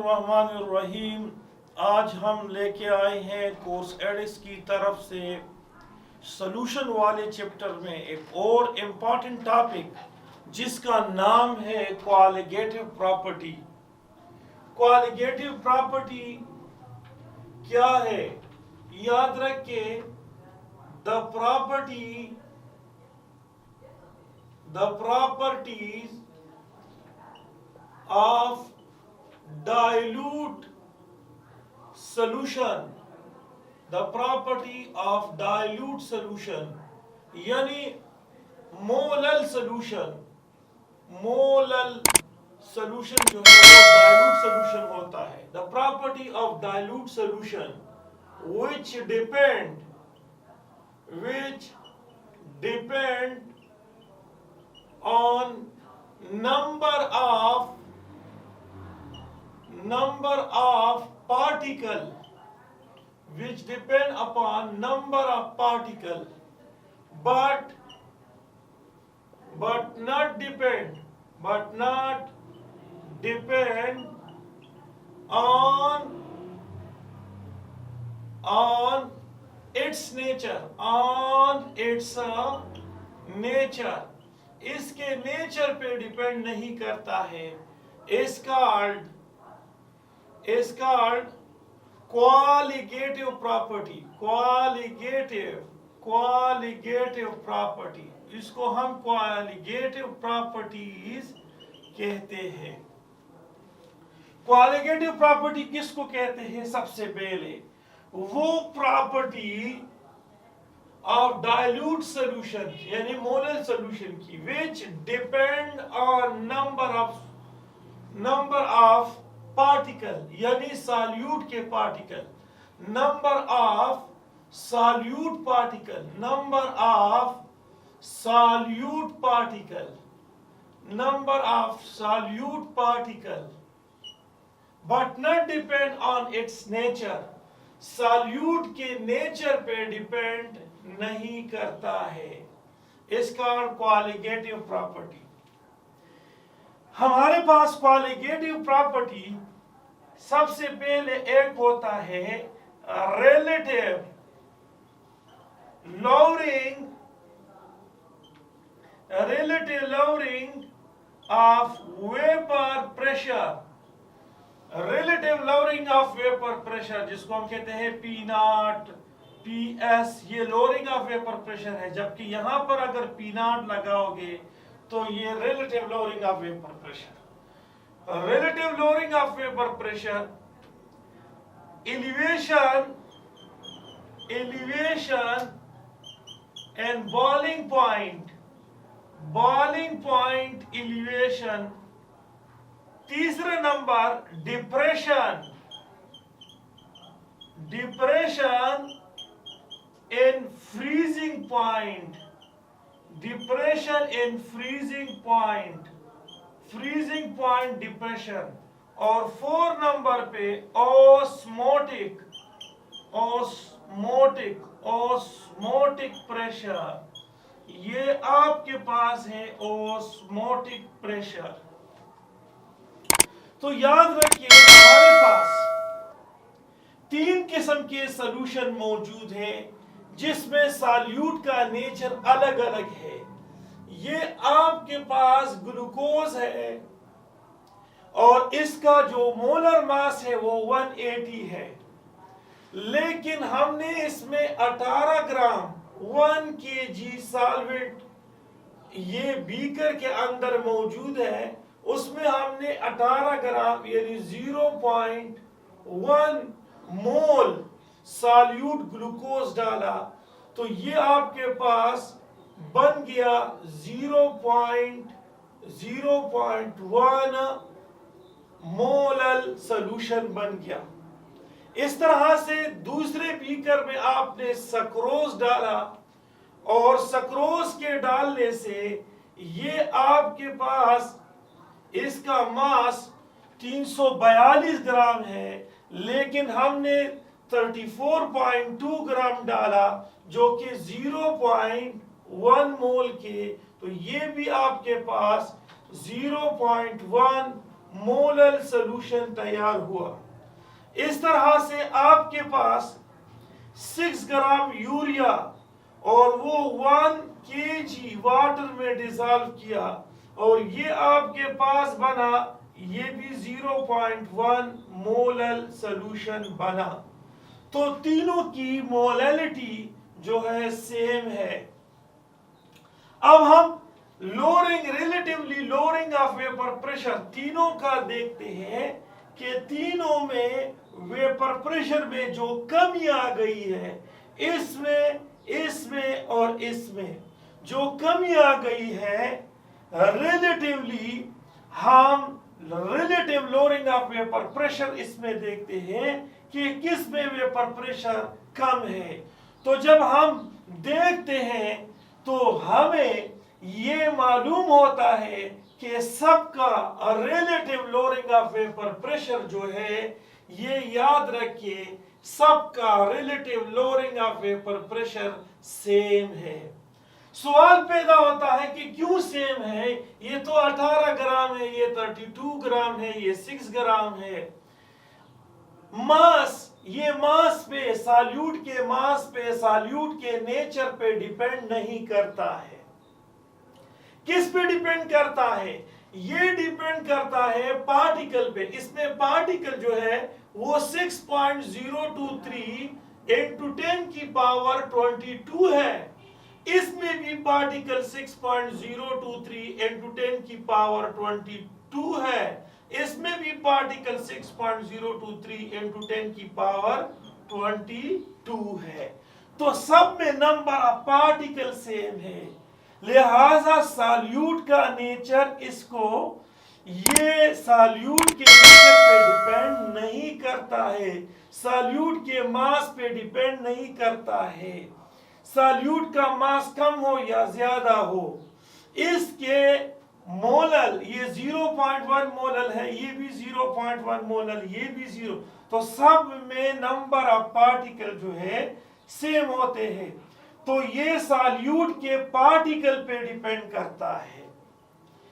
बिस्मिल्लाहिर्रहमानिर्रहीम। आज हम लेके आए हैं कोर्स एडिस की तरफ से सॉल्यूशन वाले चैप्टर में एक और इम्पॉर्टेंट टॉपिक जिसका नाम है क्वालिगेटिव प्रॉपर्टी। क्वालिगेटिव प्रॉपर्टी क्या है? याद रखें, the properties of dilute solution, the property of dilute solution यानी मोलल solution जो है वो dilute solution होता है। the property of dilute solution which depend on number of particle, which depend upon number of particle, but not depend on its nature, इसके nature पे depend नहीं करता है। is called qualitative property, qualitative property, इसको हम qualitative properties कहते हैं। qualitative property किसको कहते हैं? सबसे पहले वो प्रॉपर्टी of dilute solution यानी मोलल solution की which depend on number of particle यानी सॉल्यूट के particle, number of solute particle, but not depend on its nature, solute के नेचर पे डिपेंड नहीं करता है। इसका क्वालिगेटिव प्रॉपर्टी। हमारे पास क्वालिगेटिव प्रॉपर्टी सबसे पहले एक होता है relative lowering of vapor pressure, जिसको हम कहते हैं P0, PS, ये lowering of vapor pressure है। जबकि यहां पर अगर P0 लगाओगे तो ये relative lowering of vapor pressure, elevation and boiling point elevation। तीसरा number depression in freezing point, depression। और 4 नंबर पे osmotic pressure। ये आपके पास है osmotic pressure। तो याद रखिए हमारे पास 3 किस्म के सॉल्यूशन मौजूद हैं जिसमें सॉल्यूट का नेचर अलग अलग है। ये आपके पास ग्लूकोज है और इसका जो मोलर मास है वो 180 है, लेकिन हमने इसमें 18 ग्राम 1 kg सॉल्वेंट ये बीकर के अंदर मौजूद है, उसमें हमने 18 ग्राम यानी 0.1 मोल सॉल्यूट ग्लूकोज डाला, तो ये आपके पास बन गया 0.1 मोलल सॉल्यूशन बन गया। इस तरह से दूसरे बीकर में आपने सक्रोज डाला और सक्रोज के डालने से ये आपके पास इसका मास 342 ग्राम है, लेकिन हमने 34.2 ग्राम डाला जो कि 0.1 मोल के, तो ये भी आपके पास 0.1 मोलल सॉल्यूशन तैयार हुआ। इस तरह से आपके पास 6 ग्राम यूरिया और वो 1 kg वाटर में डिसॉल्व किया और ये आपके पास बना, ये भी 0.1 मोलल सॉल्यूशन बना। तो तीनों की मोलैलिटी जो है सेम है। अब हम relatively lowering of vapour pressure तीनों का देखते हैं कि तीनों में वेपर प्रेशर में जो कमी आ गई है, इसमें और इसमें जो कमी आ गई है, रिलेटिवली हम relative lowering of vapour pressure इसमें देखते हैं कि किस में वेपर प्रेशर कम है। तो जब हम देखते हैं तो हमें ये मालूम होता है कि सबका relative lowering of vapour pressure जो है, ये याद रखिए, सबका relative lowering of vapour pressure same है। सवाल पैदा होता है कि क्यों सेम है, ये तो 18 ग्राम है, ये 32 ग्राम है, ये 6 ग्राम है। मास, ये मास पे, सॉल्यूट के मास पे, सॉल्यूट के नेचर पे डिपेंड नहीं करता है। किस पे डिपेंड करता है? ये डिपेंड करता है पार्टिकल पे। इसमें पार्टिकल जो है वो 6.023 × 10⁻22 है। इसमें भी पार्टिकल 6.023 × 10⁻22 है। इसमें भी पार्टिकल 6.023 × 10⁻22 है। तो सब में नंबर ऑफ पार्टिकल सेम है, लिहाजा सॉल्यूट का नेचर इसको, ये सॉल्यूट के नेचर पे डिपेंड नहीं करता है, सॉल्यूट के मास पे डिपेंड नहीं करता है। सॉल्यूट का मास कम हो या ज्यादा हो, इसके मोलल, ये 0.1 मोलल है, ये भी 0.1 मोलल, ये भी 0, तो सब में नंबर ऑफ पार्टिकल जो है सेम होते हैं। तो ये सॉल्यूट के पार्टिकल पे डिपेंड करता है,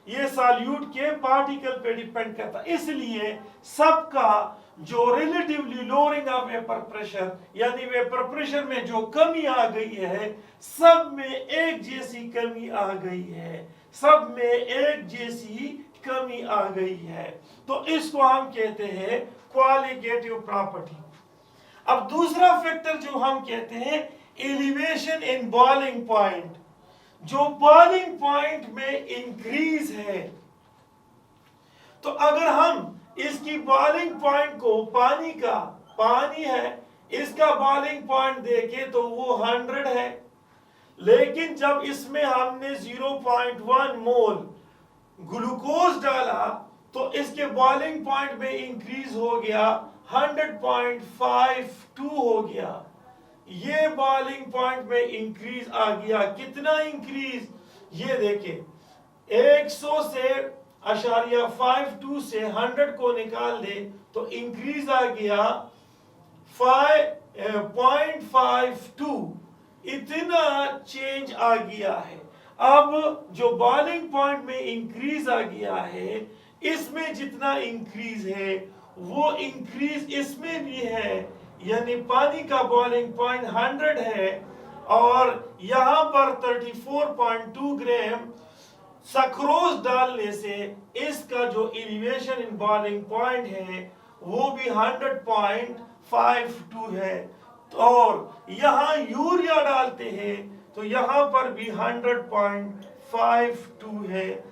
ये सॉल्यूट के पार्टिकल पे डिपेंड करता है। इसलिए सबका जो relatively lowering of vapour pressure, यानी वेपर प्रेशर में जो कमी आ गई है, सब में एक जैसी कमी आ गई है, सब में एक जैसी कमी आ गई है। तो इसको हम कहते हैं क्वालिटेटिव प्रॉपर्टी। अब दूसरा फैक्टर जो हम कहते हैं एलिवेशन इन बॉइलिंग पॉइंट, जो बॉइलिंग पॉइंट में इंक्रीज है। तो अगर हम इसकी बॉइलिंग पॉइंट को, पानी है, इसका बॉइलिंग पॉइंट देखें तो वो 100 है, लेकिन जब इसमें हमने 0.1 मोल ग्लूकोज डाला तो इसके बॉइलिंग पॉइंट में इंक्रीज हो गया, 100.52 हो गया। ये बॉइलिंग पॉइंट में इंक्रीज आ गया। कितना इंक्रीज? ये देखें, 100 से .52 से 100 को निकाल दे तो इंक्रीज आ गया 0.52, इतना चेंज आ गया है। अब जो बॉइलिंग पॉइंट में इंक्रीज आ गया है, इसमें जितना इंक्रीज है वो इंक्रीज इसमें भी है, यानी पानी का बॉइलिंग पॉइंट 100 है और यहाँ पर 34.2 ग्राम सक्रोज डालने से इसका जो एलिवेशन इन बॉइलिंग पॉइंट है वो भी 100.52 है। और यहाँ यूरिया डालते हैं तो यहाँ पर भी 100.52 है।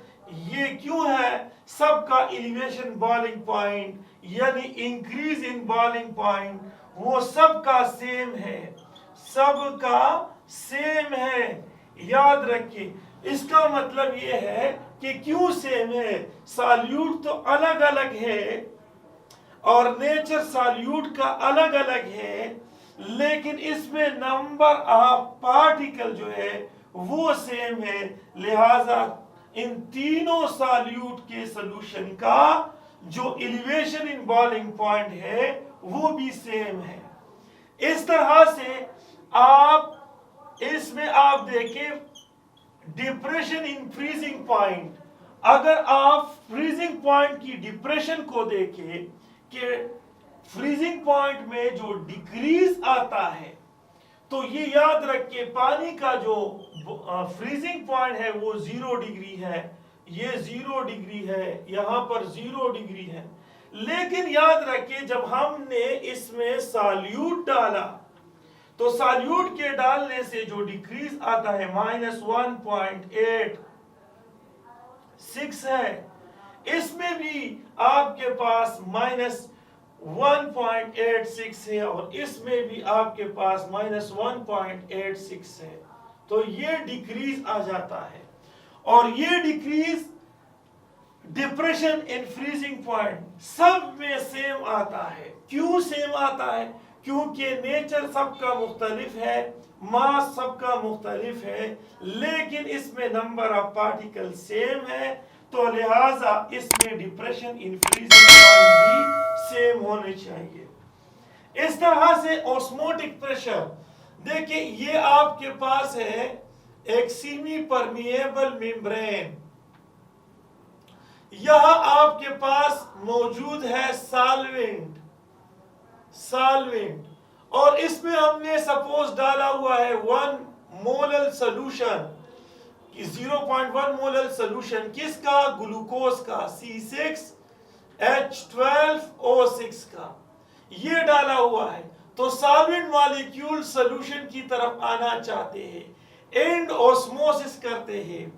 ये क्यों है? सबका एलिवेशन बॉइलिंग पॉइंट यानी इंक्रीज इन बॉइलिंग पॉइंट वो सबका सेम है, सबका सेम है। याद रखिए, इसका मतलब ये है कि क्यों सेम है, सॉल्यूट तो अलग अलग है और नेचर सॉल्यूट का अलग अलग है, लेकिन इसमें नंबर ऑफ पार्टिकल जो है वो सेम है। लिहाजा इन तीनों सॉल्यूट के सॉल्यूशन का जो एलिवेशन इन बॉइलिंग पॉइंट है वो भी सेम है। इस तरह से आप इसमें आप देखें डिप्रेशन इन फ्रीजिंग पॉइंट, अगर आप फ्रीजिंग पॉइंट की डिप्रेशन को देखें कि फ्रीजिंग पॉइंट में जो डिक्रीज आता है, तो ये याद रखिए पानी का जो फ्रीजिंग पॉइंट है वो 0 डिग्री है, ये 0 डिग्री है, यहां पर 0 डिग्री है। लेकिन याद रखिए जब हमने इसमें सॉल्यूट डाला तो सॉल्यूट के डालने से जो डिक्रीज आता है -1.86 है, इसमें भी आपके पास -1.86 है और इसमें भी आपके पास -1.86 है। तो ये डिक्रीज आ जाता है और ये decrease depression in freezing point सब में सेम आता है। क्यों सेम आता है? क्योंकि नेचर सबका मुख्तलिफ है, मास सबका मुख्तलिफ है, लेकिन इसमें नंबर ऑफ पार्टिकल सेम है, तो लिहाजा इसमें डिप्रेशन इन फ्रीजिंग पॉइंट भी सेम होने चाहिए। इस तरह से ऑस्मोटिक प्रेशर देखिए, ये आपके पास है एक सेमी परमिएबल मेम्ब्रेन, यहां आपके पास मौजूद है सॉल्वेंट, और इसमें हमने सपोज डाला हुआ है 1 मोलर सोल्यूशन, 0.1 मोलर सोल्यूशन किसका? ग्लूकोज का, C6H12O6 का, ये डाला हुआ है। तो सॉल्वेंट मॉलिक्यूल सोल्यूशन की तरफ आना चाहते हैं, एंड ऑस्मोसिस करते हैं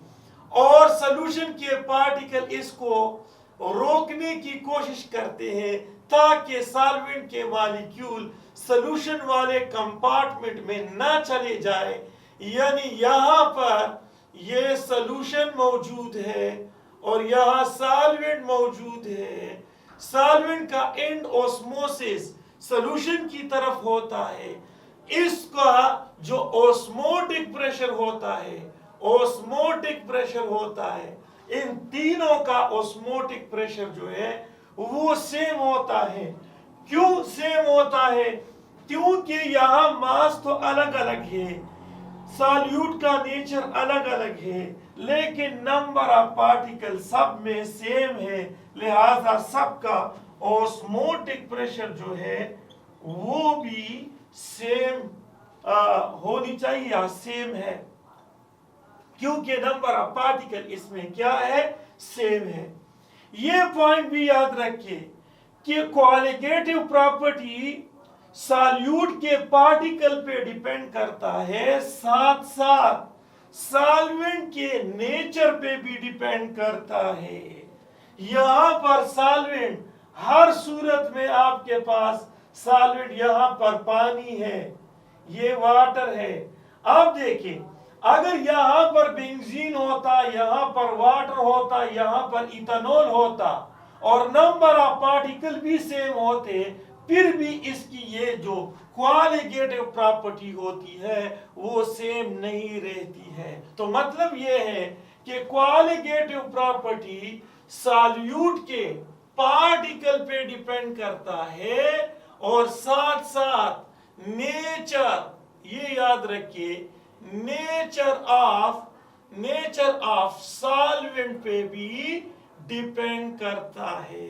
और सोल्यूशन के पार्टिकल इसको रोकने की कोशिश करते हैं ताकि सॉल्वेंट के मॉलिक्यूल सोल्यूशन वाले कंपार्टमेंट में ना चले जाए। यानी यहाँ पर ये सोल्यूशन मौजूद है और यहाँ सॉल्वेंट मौजूद है। सॉल्वेंट का एंड ऑस्मोसिस सोल्यूशन की तरफ होता है। इसका जो ऑस्मोटिक प्रेशर होता है, इन तीनों का ऑस्मोटिक प्रेशर जो है वो सेम होता है। क्यों सेम होता है? क्योंकि यहाँ मास तो अलग अलग है, सॉल्यूट का नेचर अलग अलग है, लेकिन नंबर ऑफ पार्टिकल सब में सेम है, लिहाजा सबका ऑस्मोटिक प्रेशर जो है वो भी सेम होनी चाहिए या सेम है, क्योंकि नंबर ऑफ पार्टिकल इसमें क्या है? सेम है। ये पॉइंट भी याद रखिए कि कोलिगेटिव प्रॉपर्टी सॉल्यूट के पार्टिकल पे डिपेंड करता है, साथ साथ सॉल्वेंट के नेचर पे भी डिपेंड करता है। यहाँ पर सॉल्वेंट हर सूरत में आपके पास सॉल्वेंट, यहाँ पर पानी है, ये वाटर है। अब देखिए, अगर यहाँ पर बेंजीन होता, यहाँ पर वाटर होता, यहाँ पर इथेनॉल होता और नंबर ऑफ पार्टिकल भी सेम होते, फिर भी इसकी ये जो कोलिगेटिव प्रॉपर्टी होती है वो सेम नहीं रहती है। तो मतलब ये है कि कोलिगेटिव प्रॉपर्टी सॉल्यूट के पार्टिकल पे डिपेंड करता है और साथ साथ नेचर, ये याद रखिए, नेचर ऑफ सॉल्वेंट पे भी डिपेंड करता है,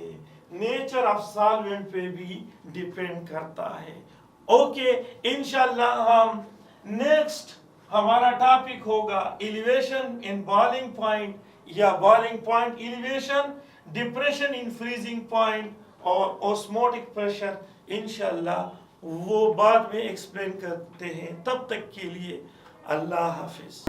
नेचर ऑफ सॉल्वेंट पे भी डिपेंड करता है। ओके, इंशाल्लाह हम नेक्स्ट हमारा टॉपिक होगा एलिवेशन इन बॉइलिंग पॉइंट या boiling point elevation, depression in freezing point और ऑस्मोटिक प्रेशर। इंशाल्लाह वो बाद में एक्सप्लेन करते हैं। तब तक के लिए अल्लाह हाफिज।